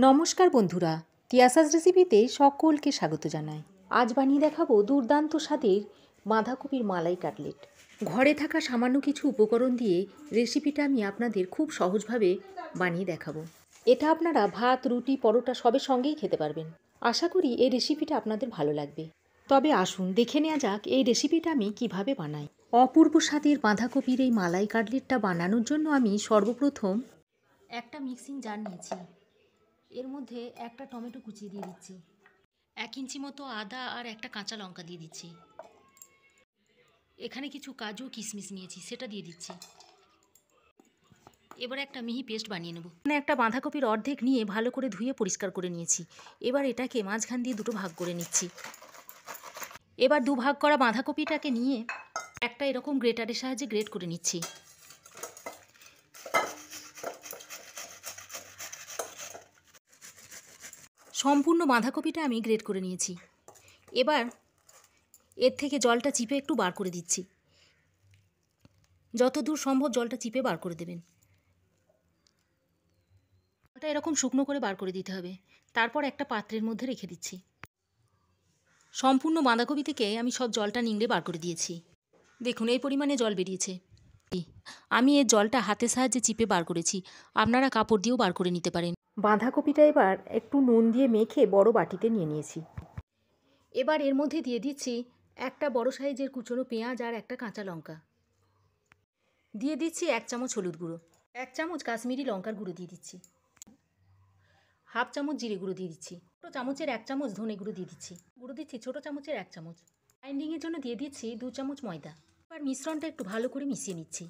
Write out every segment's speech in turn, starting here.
নমস্কার বন্ধুরা, তিয়াসাস রেসিপিতে সকলকে স্বাগত জানাই। আজ বানিয়ে দেখাবো দুর্দান্ত স্বাদের বাঁধাকপির মালাই কাটলেট। ঘরে থাকা সামান্য কিছু উপকরণ দিয়ে রেসিপিটা আমি আপনাদের খুব সহজভাবে বানিয়ে দেখাবো। এটা আপনারা ভাত, রুটি, পরোটা সবের সঙ্গেই খেতে পারবেন। আশা করি এই রেসিপিটা আপনাদের ভালো লাগবে। তবে আসুন দেখে নেওয়া যাক এই রেসিপিটা আমি কিভাবে বানাই। অপূর্ব স্বাদের বাঁধাকপির এই মালাই কাটলেটটা বানানোর জন্য আমি সর্বপ্রথম একটা মিক্সিং জার নিয়েছি। এর মধ্যে একটা টমেটো কুচিয়ে দিয়ে দিচ্ছি, 1 ইঞ্চি মতো আদা আর একটা কাঁচা লঙ্কা দিয়ে দিচ্ছি। এখানে কিছু কাজু কিশমিশ নিয়েছি, সেটা দিয়ে দিচ্ছি। এবার একটা মিহি পেস্ট বানিয়ে নেব। এখানে একটা বাঁধাকপির অর্ধেক নিয়ে ভালো করে ধুয়ে পরিষ্কার করে নিয়েছি। এবার এটাকে মাঝখান দিয়ে দুটো ভাগ করে নিচ্ছি। এবার দু ভাগ করা বাঁধাকপিটাকে নিয়ে একটা এরকম গ্রেটারের সাহায্যে গ্রেট করে নিচ্ছি। সম্পূর্ণ বাঁধাকপিটা আমি গ্রেট করে নিয়েছি। এবার এর থেকে জলটা চিপে একটু বার করে দিচ্ছি। যতদূর সম্ভব জলটা চিপে বার করে দেবেন। জলটা এরকম শুকনো করে বার করে দিতে হবে। তারপর একটা পাত্রের মধ্যে রেখে দিচ্ছি। সম্পূর্ণ বাঁধাকপি থেকে আমি সব জলটা নিংড়ে বার করে দিয়েছি। দেখুন এই পরিমাণে জল বেরিয়েছে। আমি এর জলটা হাতের সাহায্যে চিপে বার করেছি, আপনারা কাপড় দিয়েও বার করে নিতে পারেন। বাঁধাকপিটা এবার একটু নুন দিয়ে মেখে বড় বাটিতে নিয়ে নিয়েছি। এবার এর মধ্যে দিয়ে দিচ্ছি একটা বড় সাইজের কুচনো পেঁয়াজ আর একটা কাঁচা লঙ্কা। দিয়ে দিচ্ছি 1 চামচ হলুদ গুঁড়ো, 1 চামচ কাশ্মীরি লঙ্কার গুঁড়ো দিয়ে দিচ্ছি, হাফ চামচ জিরে গুঁড়ো দিয়ে দিচ্ছি, ছোটো চামচের 1 চামচ ধনে গুঁড়ো দিয়ে দিচ্ছি, গুঁড়ো দিচ্ছি ছোটো চামচের 1 চামচ। বাইন্ডিংয়ের জন্য দিয়ে দিচ্ছি 2 চামচ ময়দা। এবার মিশ্রণটা একটু ভালো করে মিশিয়ে নিচ্ছি।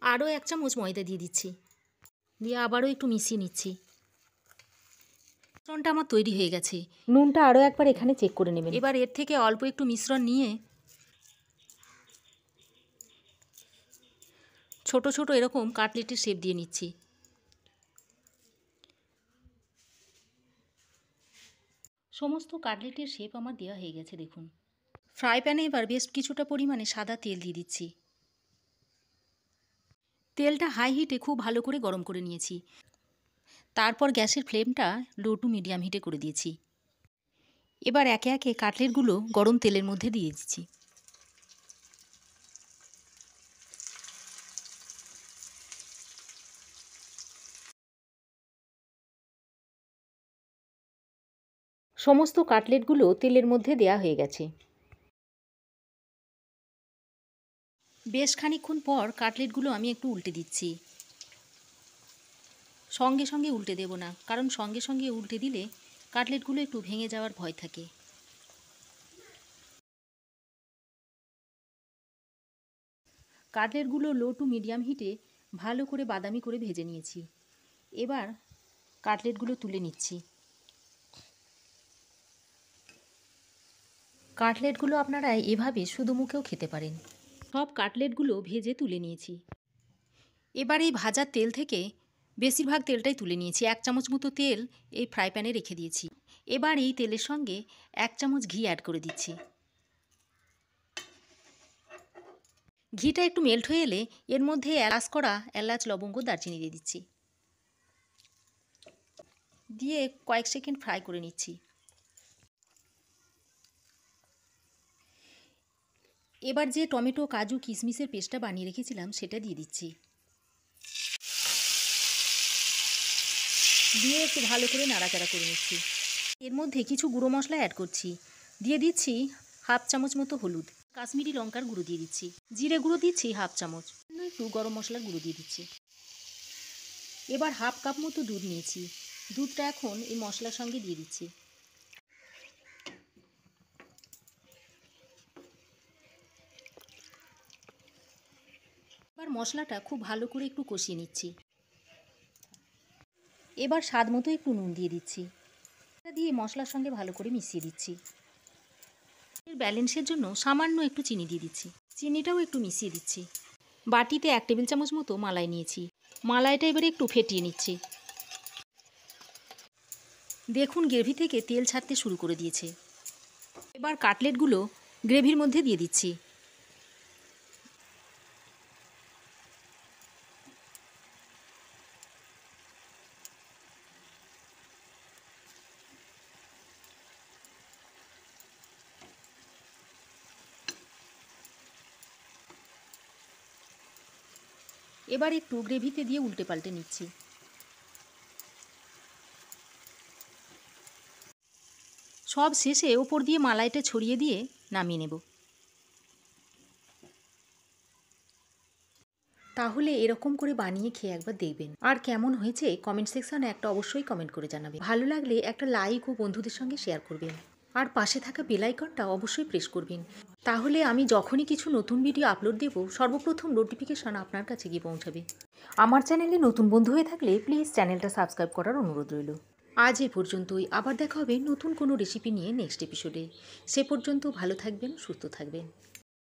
আরও 1 চামচ ময়দা দিয়ে দিচ্ছি, দিয়ে আবারও একটু মিশিয়ে নিচ্ছি। মিশ্রণটা আমার তৈরি হয়ে গেছে। নুনটা আরও একবার এখানে চেক করে নেবেন। এবার এর থেকে অল্প একটু মিশ্রণ নিয়ে ছোট ছোট এরকম কাটলেটের শেপ দিয়ে নিচ্ছি। সমস্ত কাটলেটের শেপ আমার দেওয়া হয়ে গেছে দেখুন। ফ্রাই প্যানে এবার বেশ কিছুটা পরিমাণে সাদা তেল দিয়ে দিচ্ছি। তেলটা হাই হিটে খুব ভালো করে গরম করে নিয়েছি। তারপর গ্যাসের ফ্লেমটা লো টু মিডিয়াম হিটে করে দিয়েছি। এবার একে একে কাটলেটগুলো গরম তেলের মধ্যে দিয়ে দিচ্ছি। সমস্ত কাটলেটগুলো তেলের মধ্যে দেয়া হয়ে গেছে। বেশ খানিকক্ষণ পর কাটলেটগুলো আমি একটু উল্টে দিচ্ছি। সঙ্গে সঙ্গে উল্টে দেব না, কারণ সঙ্গে সঙ্গে উল্টে দিলে কাটলেটগুলো একটু ভেঙে যাওয়ার ভয় থাকে। কাটলেটগুলো লো টু মিডিয়াম হিটে ভালো করে বাদামি করে ভেজে নিয়েছি। এবার কাটলেটগুলো তুলে নিচ্ছি। কাটলেটগুলো আপনারা এভাবে শুধু মুখেও খেতে পারেন। সব কাটলেটগুলো ভেজে তুলে নিয়েছি। এবার এই ভাজার তেল থেকে বেশিরভাগ তেলটাই তুলে নিয়েছি। 1 চামচ মতো তেল এই ফ্রাই প্যানে রেখে দিয়েছি। এবার এই তেলের সঙ্গে 1 চামচ ঘি অ্যাড করে দিচ্ছি। ঘিটা একটু মেল্ট হয়ে এলে এর মধ্যে এলাচ করা এলাচ, লবঙ্গ, দারচিনি দিয়ে দিচ্ছি। দিয়ে কয়েক সেকেন্ড ফ্রাই করে নিচ্ছি। এবার যে টমেটো, কাজু, কিশমিশের পেস্টটা বানিয়ে রেখেছিলাম সেটা দিয়ে দিচ্ছি। দিয়ে একটু ভালো করে নাড়াচাড়া করে নিচ্ছি। এর মধ্যে কিছু গুঁড়ো মশলা অ্যাড করছি। দিয়ে দিচ্ছি হাফ চামচ মতো হলুদ, কাশ্মীরি লঙ্কার গুঁড়ো দিয়ে দিচ্ছি, জিরে গুঁড়ো দিচ্ছি হাফ চামচ, একটু গরম মশলার গুঁড়ো দিয়ে দিচ্ছি। এবার হাফ কাপ মতো দুধ নিয়েছি। দুধটা এখন এই মশলার সঙ্গে দিয়ে দিচ্ছি। এবার মশলাটা খুব ভালো করে একটু কষিয়ে নিচ্ছি। এবার স্বাদ মতো একটু নুন দিয়ে দিচ্ছি। এটা দিয়ে মশলার সঙ্গে ভালো করে মিশিয়ে দিচ্ছি। এর ব্যালেন্সের জন্য সামান্য একটু চিনি দিয়ে দিচ্ছি। চিনিটাও একটু মিশিয়ে দিচ্ছি। বাটিতে 1 টেবিল চামচ মতো মালাই নিয়েছি। মালাইটা এবারে একটু ফেটিয়ে নিচ্ছি। দেখুন গ্রেভি থেকে তেল ছাড়তে শুরু করে দিয়েছে। এবার কাটলেটগুলো গ্রেভির মধ্যে দিয়ে দিচ্ছি। এবার একটু গ্রেভিতে দিয়ে উল্টে পাল্টে নিচ্ছি। সব শেষে ওপর দিয়ে মালাইটা ছড়িয়ে দিয়ে নামিয়ে নেব। তাহলে এরকম করে বানিয়ে খেয়ে একবার দেখবেন, আর কেমন হয়েছে কমেন্ট সেকশনে একটা অবশ্যই কমেন্ট করে জানাবেন। ভালো লাগলে একটা লাইক ও বন্ধুদের সঙ্গে শেয়ার করবেন, আর পাশে থাকা বেল আইকনটা অবশ্যই প্রেস করবেন। তাহলে আমি যখনই কিছু নতুন ভিডিও আপলোড দেব সর্বপ্রথম নোটিফিকেশন আপনার কাছে গিয়ে পৌঁছাবে। আমার চ্যানেলে নতুন বন্ধু হয়ে থাকলে প্লিজ চ্যানেলটা সাবস্ক্রাইব করার অনুরোধ রইল। আজ এ পর্যন্তই, আবার দেখা হবে নতুন কোনো রেসিপি নিয়ে নেক্সট এপিসোডে। সে পর্যন্ত ভালো থাকবেন, সুস্থ থাকবেন।